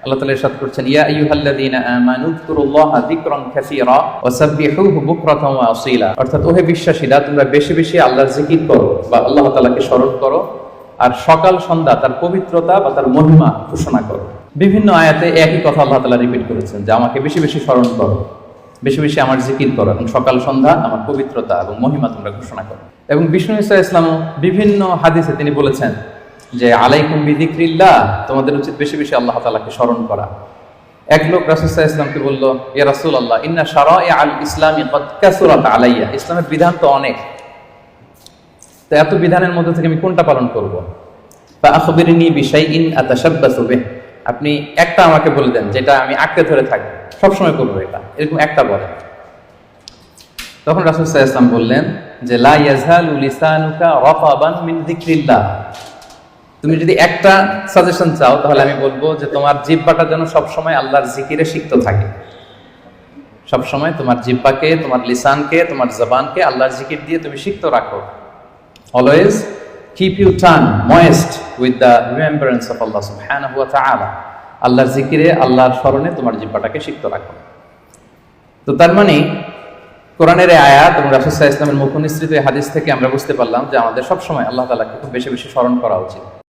আল্লাহ তাআলা ইরশাদ করছেন, ইয়া আইয়ুহাল্লাযীনা আমানু যকুরুল্লাহা যিকরান কাসীরা ওয়া সাব্বিহুহু বুকরাতান ওয়া আসীলা। অর্থাৎ ওহে বিশ্বাসীরা, তোমরা বেশি বেশি আল্লাহর জিকির করো বা আল্লাহ তাআলাকে স্মরণ করো, আর সকাল সন্ধ্যা তার পবিত্রতা বা তার মহিমা ঘোষণা করো। বিভিন্ন আয়াতে একই কথা আল্লাহ তাআলা রিপিট করেছেন যে আমাকে বেশি বেশি স্মরণ করো, বেশি বেশি আমার জিকির করো, এবং সকাল সন্ধ্যা আমার পবিত্রতা এবং মহিমা তোমরা ঘোষণা করো। এবং বিষ্ণু ঈসা ইসলামও বিভিন্ন হাদিসে তিনি বলেছেন যে আলাইকুম বিযিকরিল্লাহ, তোমাদের উচিত বেশি বেশি আল্লাহ তাআলাকে স্মরণ করা। এক লোক রাসূল সাল্লাল্লাহু আলাইহি ওয়াসাল্লামকে বলল, ইয়া রাসূলুল্লাহ, ইন্না শারাইআল ইসলামি ক্বাদ কাসুরাত আলাইয়া, ইসলামের বিধান তো অনেক, তো এত বিধানের মধ্যে থেকে আমি কোনটা পালন করব? ফা আখবিরনি বিশাইইন আতাশাব্বাসু বিহি, আপনি একটা আমাকে বলে দেন যেটা আমি আঁকড়ে ধরে থাকবো, সবসময় করবো, এটা এরকম একটা বলেন। তখন রাসূল সাল্লাল্লাহু আলাইহি ওয়াসাল্লাম বললেন যে লা ইয়াযহালু লিসানুকা রাতাবান মিন যিকরিল্লাহ, তুমি যদি একটা সাজেশন চাও তাহলে আমি বলবো যে তোমার জিহ্বাটা যেন সবসময় আল্লাহর জিকিরে সিক্ত থাকে। সবসময় তোমার জিহ্বাকে, তোমার লিসানকে, তোমার জবানকে আল্লাহর জিকির দিয়ে তুমি সিক্ত রাখো। Always keep your tongue moist with the remembrance of Allah subhanahu wa ta'ala, আল্লাহর জিকিরে, আল্লাহর স্মরণে তোমার জিহ্বাটাকে সিক্ত রাখো। তো তার মানে কোরআনের আয়াত এবং রাসূল সাল্লাল্লাহু আলাইহি ওয়াসাল্লামের মুখ নিঃসৃত হাদিস থেকে আমরা বুঝতে পারলাম যে আমাদের সবসময় আল্লাহ তাআলাকে খুব বেশি বেশি স্মরণ করা উচিত।